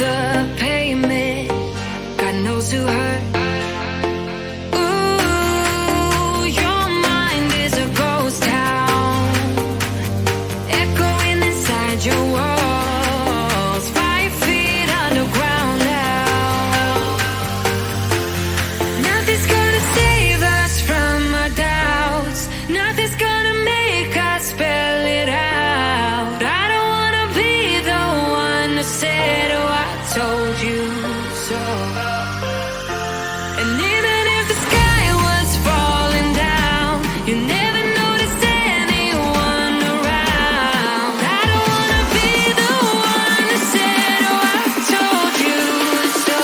the pavement, God knows who hurt. Ooh, your mind is a ghost town, echoing inside your walls, 5 feet underground now. Nothing's gonna save us from our doubts, nothing's gonna make us spell it out. I don't wanna be the one to say, oh, I told you so. And even if the sky was falling down, you never noticed anyone around. I don't wanna be the one to say, oh, I told you so.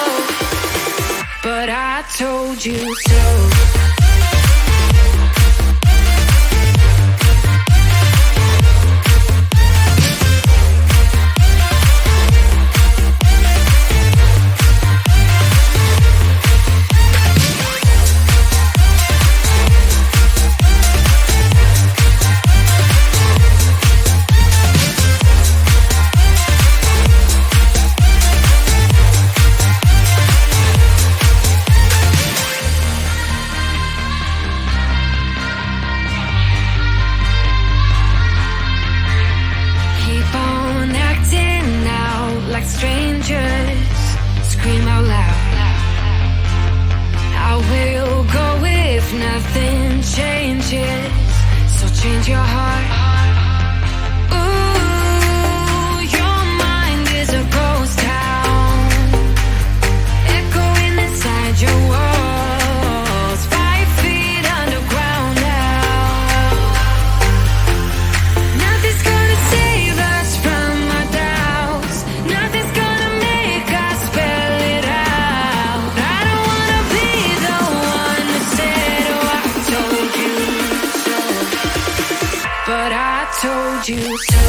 But I told you so. Keep on acting out like strangers, scream out loud. I will go if nothing changes, so change your heart. Ooh, your mind is a ghost town, echoing inside your walls, 5 feet underground now. Nothing's gonna save us from our doubts, nothing's gonna make us spell it out. I don't wanna be the one that said, oh, I told you so. But I told you so.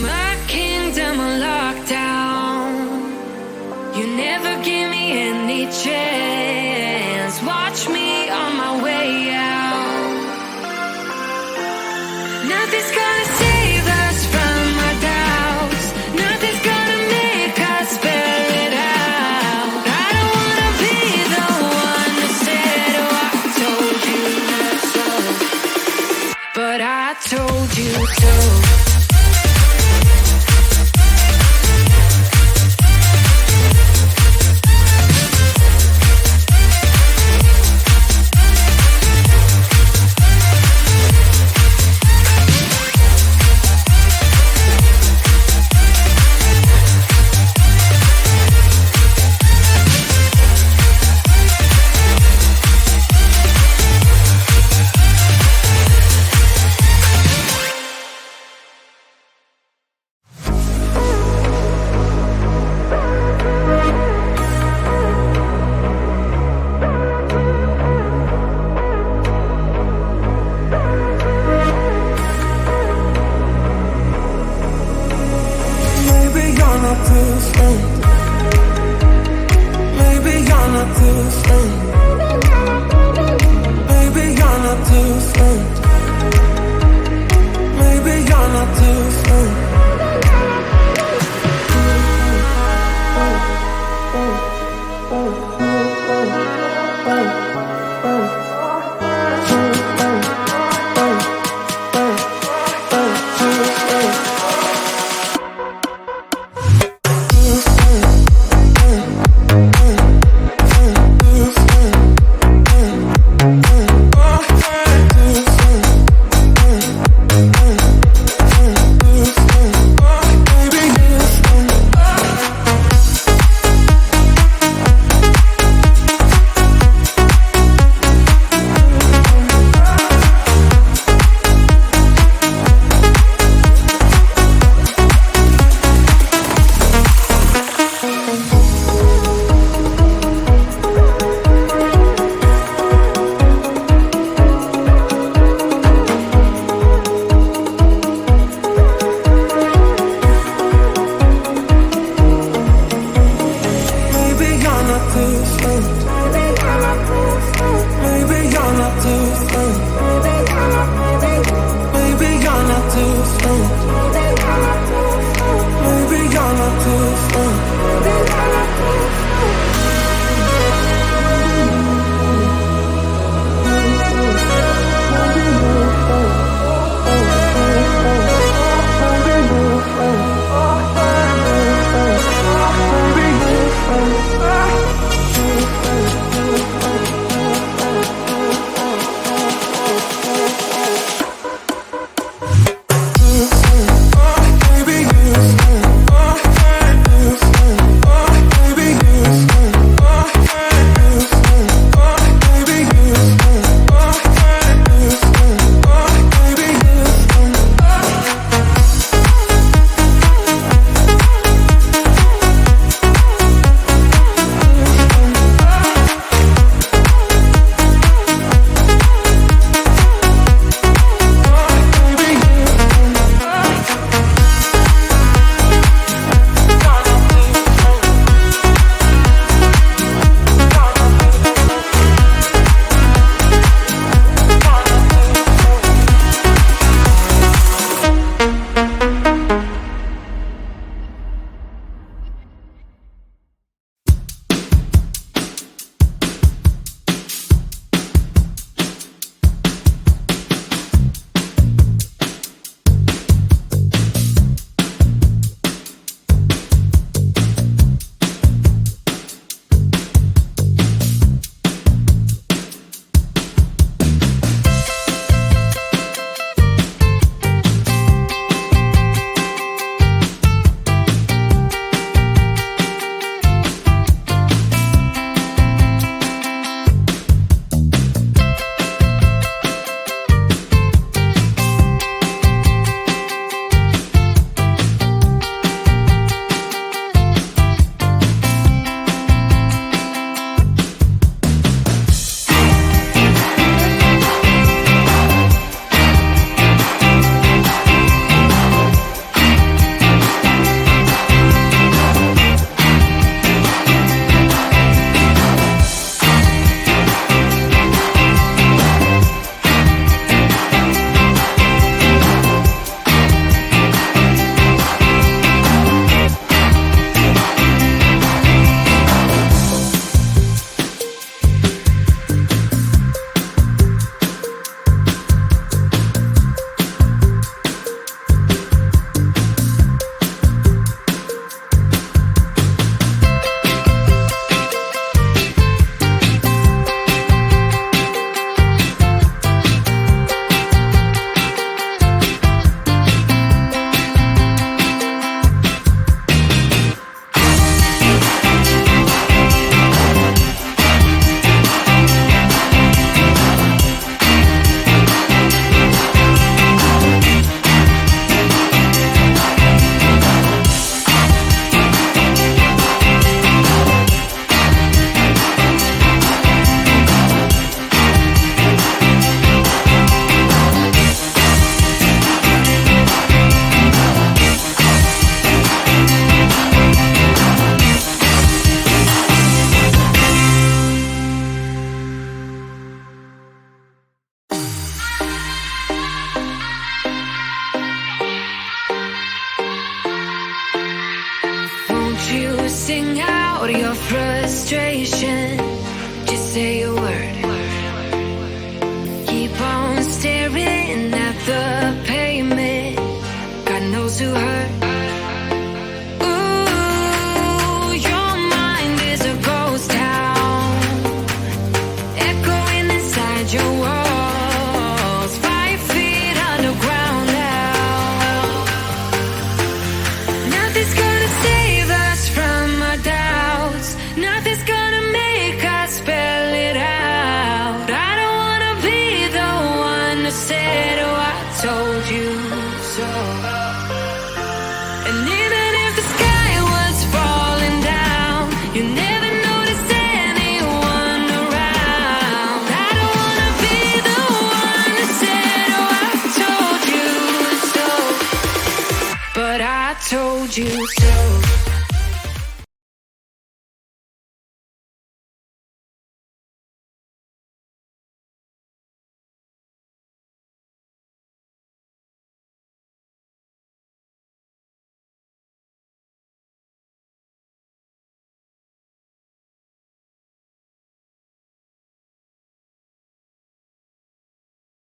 My kingdom on lockdown, you never give me any chance. Watch me on my way out. Nothing's gonna save us from our doubts, nothing's gonna make us spell it out. I don't wanna be the one that said, oh, I told you so. But I told you so. Maybe you're not to stay. Maybe you're not to stay. Maybe you're not to stay. Maybe you're not to stay. Sing out your frustration. Just say a word. Keep on staring at the pavement. God knows who hurt. Ooh, your mind is a ghost town, echoing inside your walls. 5 feet underground now. Nothing's gonna save us from our doubts. Nothing's gonna make us spell it out. I don't wanna be the one who said, oh, I told you so. And even if the sky was falling down, you never noticed anyone around. I don't wanna be the one who said, oh, I told you so. But I told you so.